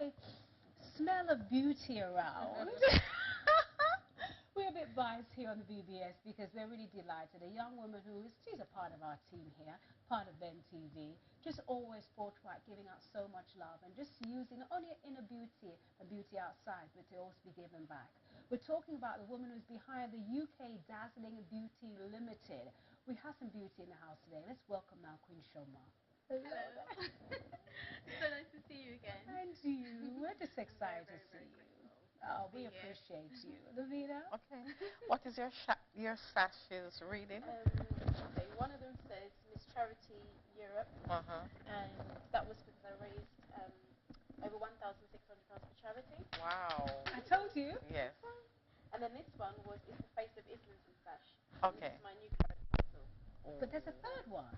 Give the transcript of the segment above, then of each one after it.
a smell of beauty around. We're a bit biased here on the BBS because we're really delighted. A young woman she's a part of our team here, part of Ben TV, just always forthright, giving out so much love and just using not only inner beauty, a beauty outside, but to also be given back. We're talking about the woman who's behind the UK Dazzling Beauty Limited. We have some beauty in the house today. Let's welcome now Queen Chioma. Hello. So nice to see you again. And you. We're just excited to see you. Oh, we appreciate you. Lavina? Okay. What is your sashes reading? Okay, one of them says Miss Charity Europe. And that was because I raised over £1,600 for charity. Wow. I told you. Yes. And then this one is the face of Islington sash. Okay. This is my new character. But there's a third one.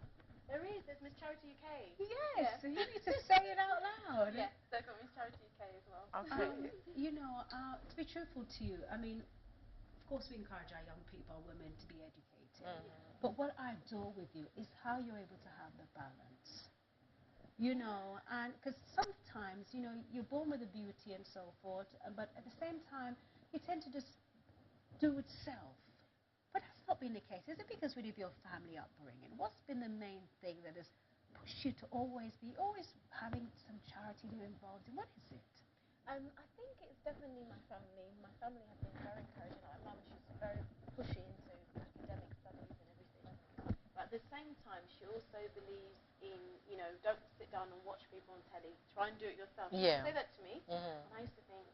There's Miss Charity UK. Yes, yeah. So you need to say it out loud. Yes, they've got Miss Charity UK as well. Okay. You know, to be truthful to you, I mean, of course we encourage our young people, our women, to be educated. But what I adore with you is how you're able to have the balance. You know, and because sometimes, you know, you're born with a beauty and so forth, but at the same time, you tend to just do it self. But that's not been the case. Is it because really of your family upbringing? What's been the main thing that has pushed you to always having some charity you're involved in? What is it? I think it's definitely my family. My family have been very encouraging. Like my mum, she's very pushy into academic studies and everything. But at the same time, she also believes in, you know, don't sit down and watch people on telly. Try and do it yourself. She Yeah. say that to me, and I used to think,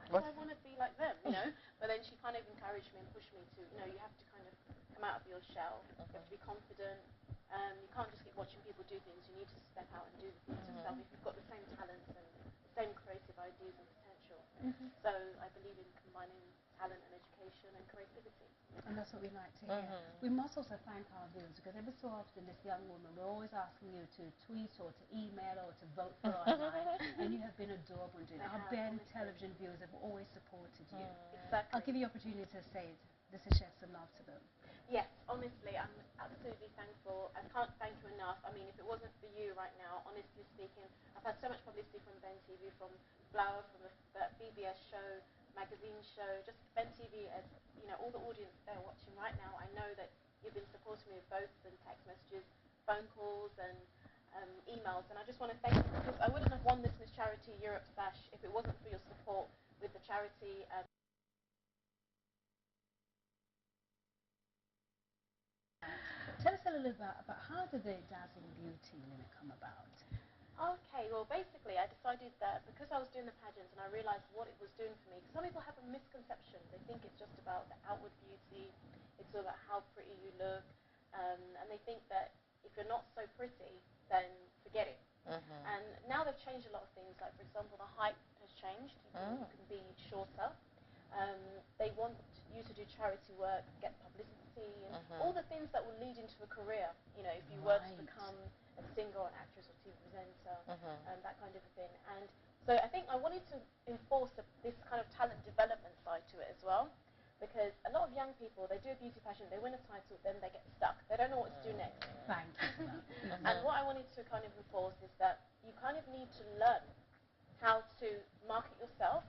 why do I want to be like them, you know? But then she kind of encouraged me and pushed me to, you know, you have to kind of come out of your shell. You have to be confident. You can't just keep watching people do things. You need to step out and do the things yourself if you've got the same talents and the same creative ideas and potential. So I believe in combining talent and education and creativity. And that's what we like to hear. We must also thank our viewers because every so often this young woman, we're always asking you to tweet or to email or to vote for online, and you have been adorable in doing it. Our Ben television viewers have always supported you. Exactly. I'll give you the opportunity to say it. This is shed some love to them. Yes, honestly, I'm absolutely thankful. I can't thank you enough. I mean, if it wasn't for you right now, honestly speaking, I've had so much publicity from Ben TV, from Flower, from the BBS show, magazine show, just Ben TV, as you know, all the audience there watching right now. I know that you've been supporting me with both the text messages, phone calls, and emails, and I just want to thank you because I wouldn't have won this Miss Charity Europe sash if it wasn't for your support with the charity. Tell us a little bit about how did the Dazzling Beauty limit come about? Okay, well basically I decided that because I was doing the pageants and I realised what it was doing for me, because some people have a misconception, they think it's just about the outward beauty, it's all about how pretty you look, and they think that if you're not so pretty, then forget it. And now they've changed a lot of things, like for example the height has changed, you can be shorter. They want you to do charity work, get publicity, and all the things that will lead into a career. You know, if you were to become a singer or an actress or TV presenter, that kind of a thing. And so I think I wanted to enforce this kind of talent development side to it as well, because a lot of young people, they do a beauty pageant, they win a title, then they get stuck. They don't know what to do next. Thank you. And what I wanted to kind of enforce is that you kind of need to learn how to market yourself.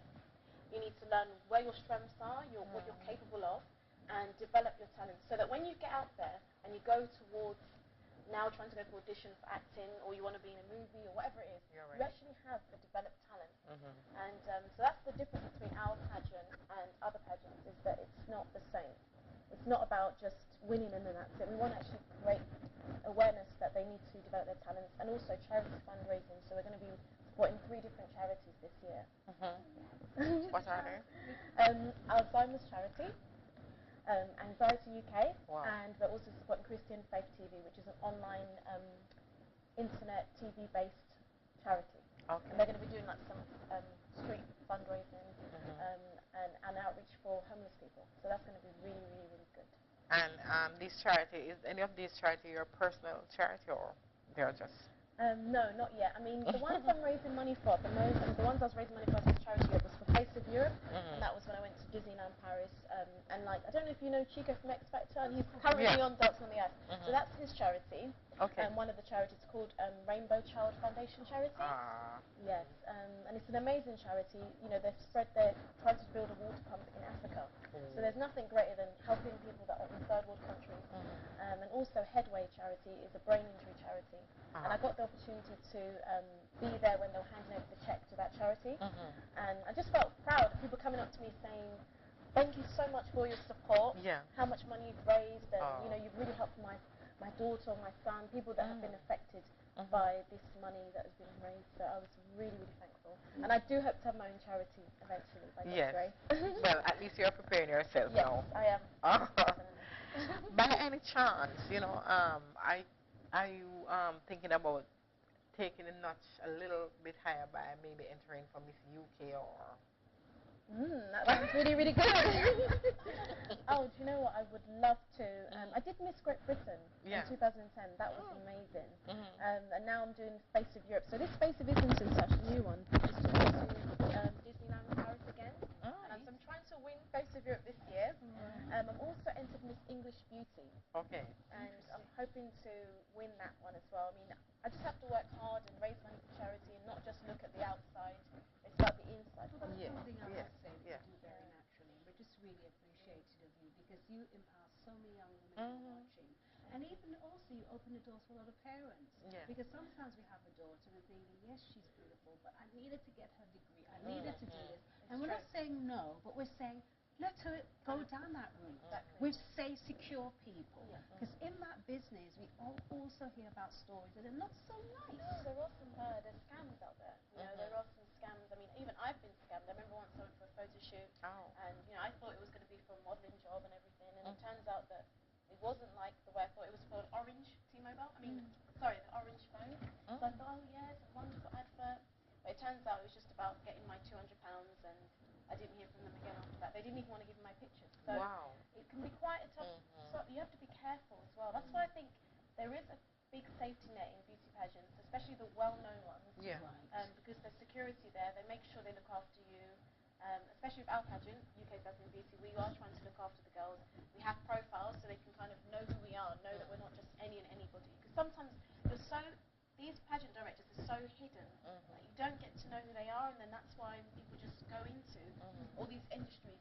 You need to learn where your strengths are, what you're capable of, and develop your talent so that when you get out there and you go towards now trying to go for audition for acting or you want to be in a movie or whatever it is, you actually have a developed talent. And so that's the difference between our pageant and other pageants, is that it's not the same. It's not about just winning and then that's it. We want to actually create awareness that they need to develop their talents, and also charity fundraising. So we're going to be supporting 3 different charities this year. What are they? Alzheimer's Charity, Anxiety UK, Wow. and we're also supporting Christian Faith TV, which is an online internet TV-based charity. Okay. And they're going to be doing like some street fundraising and outreach for homeless people. So that's going to be really, really, really good. And this charity, is any of these charity your personal charity, or they're just... No, not yet. I mean, the ones I'm raising money for at the moment, the ones I was raising money for as Charity Europe was for Face of Europe, and that was when I went to Disneyland Paris, and like I don't know if you know Chico from X Factor, and he's currently on Dancing on the Ice. So that's his charity. Okay. And one of the charities called Rainbow Child Foundation Charity. Yes, and it's an amazing charity. You know, they're trying to build a water pump in Africa. So there's nothing greater than helping people that are in third world countries. And also Headway Charity is a brain injury charity. And I got the opportunity to be there when they were handing over the check to that charity. And I just felt proud of people coming up to me saying, thank you so much for your support, how much money you've raised, and you know, you've really helped my daughter, my son, people that have been affected by this money that has been raised. So I was really, really thankful. And I do hope to have my own charity eventually, by God's grace. Well, at least you're preparing yourself now. Yes, I am. By any chance, you know, are you thinking about taking a notch a little bit higher by maybe entering for Miss UK or? That sounds really, really good. Oh, do you know what? I would love to. I did Miss Great Britain in 2010. That was amazing. And now I'm doing Face of Europe. So this Face of Islington is actually a new one. It's to go to Disneyland Paris again. And so I'm trying to win Face of Europe this year. I'm also entered Miss English Beauty. Okay. And I'm hoping to win that one as well. I mean, I just have to work hard and raise money for charity and not just look at the outside. It's about the inside. Well, that's something I must say that you do very naturally. We're just really appreciative of you because you empower so many young women who are watching. And even also you open the doors for a lot of parents. Because sometimes we have a daughter and we're thinking, yes, she's beautiful, but I needed to get her degree. I needed to do this. And we're not saying no, but we're saying, let her go down that route. With say secure people. Because in that business, we also hear about stories that are not so nice. No, there are some there's scams out there. You know, there are some scams. I mean, even I've been scammed. I remember once I went for a photo shoot, and you know, I thought it was going to be for a modelling job and everything, and it turns out that it wasn't like the way I thought. It was for an orange T-Mobile. I mean, sorry, the orange phone. So I thought, oh yes, a wonderful advert. But it turns out it was just about getting my £200, and I didn't hear from them again after that. They didn't even want to give me my pictures. So it can be quite a tough. So you have to be careful as well. That's why I think there is a big safety net in beauty pageants, especially the well-known ones. Because there's security there. They make sure they look after you. Especially with our pageant, UK Fashion Beauty, we are trying to look after the girls. We have profiles so they can kind of know who we are, know that we're not just any and anybody. Because sometimes these pageant directors are so hidden that you don't get to know who they are, and then that's why people just go into all these industries,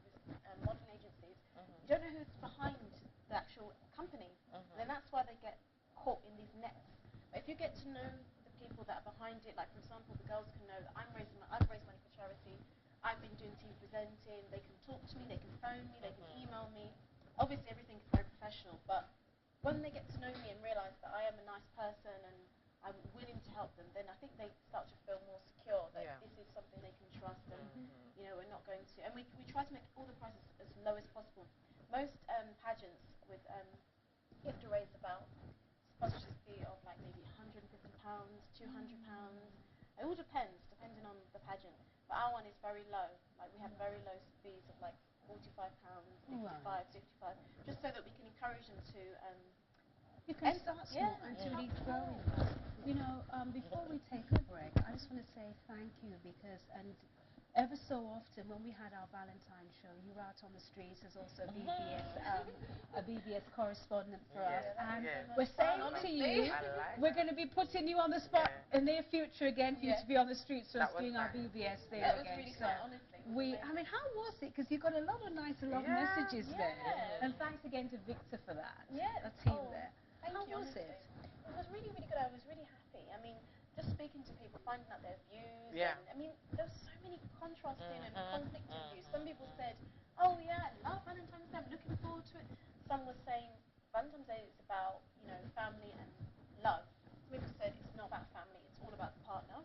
modelling agencies. You don't know who's behind the actual company, and then that's why they get caught in these nets. But if you get to know the people that are behind it, like for example, the girls can know that I've raised money for charity. I've been doing TV presenting. They can talk to me. They can phone me. They can email me. Obviously, everything is very professional, but when they get to know me and realise that I am a nice person and I'm willing to help them, then I think they start to feel more secure that this is something they can trust, and you know, we're not going to. And we try to make all the prices as low as possible. Most pageants with you have to raise about sponsorship fee of like maybe £150, £200. It all depends, depending on the pageant. But our one is very low. Like we have very low fees of like £45, 55, 65, just so that we can encourage them to. You can start small and to really grow in that. You know, before we take a break, I just want to say thank you because, and ever so often when we had our Valentine show, you were out on the streets as also a BBS correspondent for us. And we're saying to you, we're going to be putting you on the spot in the near future again for you to be on the streets for us doing our BBS thing again. Really so honestly. I mean, how was it? Because you got a lot of nice love messages there. And thanks again to Victor for that. A team there. How was it? It was really, really good. I was really happy. I mean, just speaking to people, finding out their views. And, I mean, there was so many contrasting and conflicting views. Some people said, oh yeah, I love Valentine's Day, I'm looking forward to it. Some were saying Valentine's Day is about, you know, family and love. Some people said it's not about family, it's all about the partner.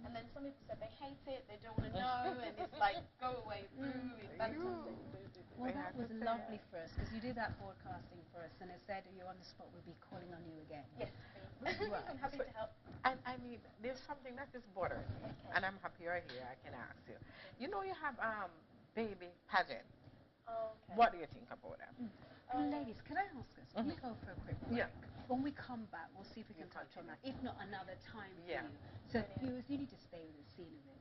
And then some people said they hate it, they don't want to know, and it's like, go away, boo, Valentine's Day, boo, boo, boo. Well, that was lovely for us because you did that broadcasting for us, and it said you're on the spot, we'll be calling on you again. Yes, please. I'm happy to help. And I mean, there's something that is bothering me, and I'm happy you're here. I can ask you. You know, you have baby pageant. What do you think about that? Ladies, can I ask us? Can we go for a quick break? When we come back, we'll see if we can touch on that. If not, another time for you. So viewers, you need to stay with the scene of it.